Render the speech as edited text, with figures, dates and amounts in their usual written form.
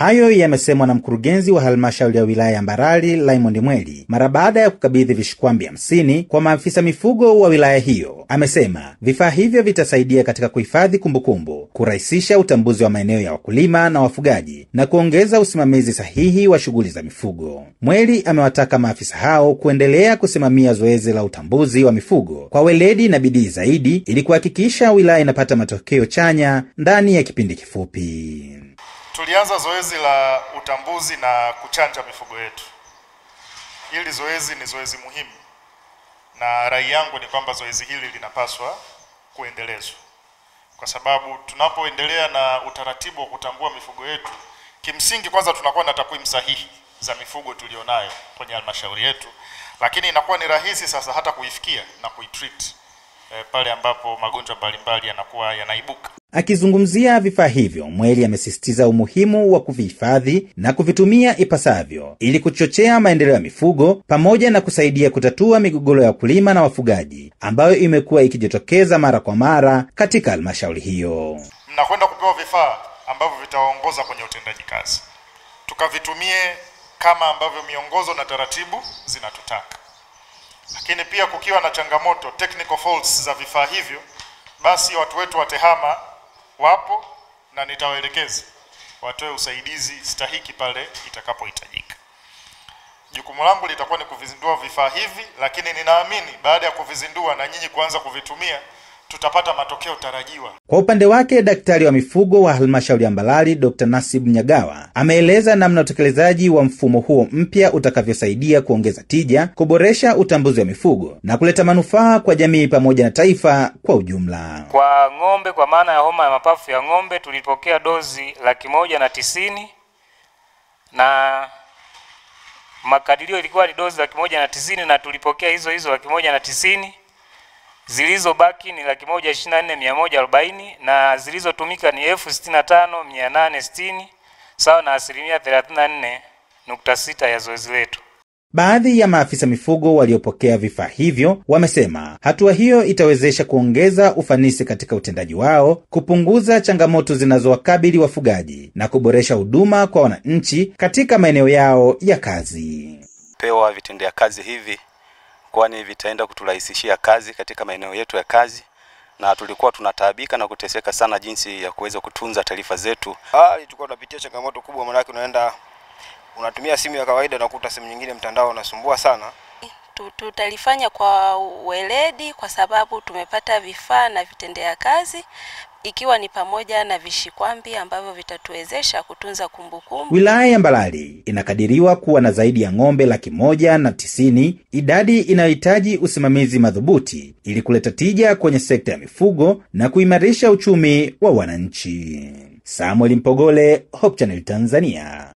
Hayo yamesemwa na mkurugenzi wa halmashauri ya wilaya ya Mbarali Raymond Mweli mara baada ya kukabidhi vishikwambi 50 kwa maafisa mifugo wa wilaya hiyo. Amesema vifaa hivyo vitasaidia katika kuhifadhi kumbukumbu, kurahisisha utambuzi wa maeneo ya wakulima na wafugaji na kuongeza usimamizi sahihi wa shughuli za mifugo. Mweli amewataka maafisa hao kuendelea kusimamia zoezi la utambuzi wa mifugo kwa weledi na bidii zaidi ili kuhakikisha wilaya inapata matokeo chanya ndani ya kipindi kifupi. Tulianza zoezi la utambuzi na kuchanja mifugo yetu. Hili zoezi ni zoezi muhimu, na rai yangu ni kwamba zoezi hili linapaswa kuendelezwa, kwa sababu tunapoendelea na utaratibu wa kutambua mifugo yetu, kimsingi kwanza tunakuwa na takwimu sahihi za mifugo tulionayo kwenye halmashauri yetu, lakini inakuwa ni rahisi sasa hata kuifikia na kuitreat pale ambapo magonjwa mbalimbali yanakuwa yanaibuka. Akizungumzia vifaa hivyo, Mweli amesisitiza umuhimu wa kuvihifadhi na kuvitumia ipasavyo ili kuchochea maendeleo ya mifugo pamoja na kusaidia kutatua migogoro ya wakulima na wafugaji ambayo imekuwa ikijitokeza mara kwa mara katika halmashauri hiyo. Mnakwenda kupewa vifaa ambavyo vitawaongoza kwenye utendaji kazi. Tukavitumie kama ambavyo miongozo na taratibu zinatutaka. Lakini pia kukiwa na changamoto, technical faults za vifaa hivyo, basi watu wetu wa TEHAMA wapo na nitawaelekeza watoe usaidizi stahiki pale itakapohitajika. Jukumu langu litakuwa ni kuvizindua vifaa hivi, lakini ninaamini baada ya kuvizindua na nyinyi kuanza kuvitumia tutapata matokeo tarajiwa. Kwa upande wake, daktari wa mifugo wa halmashauri ya Mbarali Dr. Nasib Nyagawa ameeleza namna utekelezaji wa mfumo huo mpya utakavyosaidia kuongeza tija, kuboresha utambuzi wa mifugo na kuleta manufaa kwa jamii pamoja na taifa kwa ujumla. Kwa ng'ombe, kwa maana ya homa ya mapafu ya ng'ombe, tulipokea dozi 190,000 na makadirio ilikuwa ni dozi 190,000 na tulipokea hizo 190,000. Zilizobaki ni 124,140 na zilizotumika ni 65,860, sawa na 34.6% ya zoezi letu. Baadhi ya maafisa mifugo waliopokea vifaa hivyo wamesema hatua hiyo itawezesha kuongeza ufanisi katika utendaji wao, kupunguza changamoto zinazowakabili wafugaji na kuboresha huduma kwa wananchi katika maeneo yao ya kazi. Pewa vitendea kazi hivi kwani vitaenda kuturahisishia kazi katika maeneo yetu ya kazi, na tulikuwa tunataabika na kuteseka sana jinsi ya kuweza kutunza taarifa zetu. Tulikuwa tunapitia changamoto kubwa, maana unaenda unatumia simu ya kawaida na kukuta simu nyingine mtandao unasumbua sana. Tutalifanya kwa weledi kwa sababu tumepata vifaa na vitendea kazi, ikiwa ni pamoja na vishikwambi ambavyo vitatuwezesha kutunza kumbukumbu. Wilaya ya Mbarali inakadiriwa kuwa na zaidi ya ng'ombe 190,000, idadi inayohitaji usimamizi madhubuti ili kuleta tija kwenye sekta ya mifugo na kuimarisha uchumi wa wananchi. Samuel Mpogole, Hope Channel Tanzania.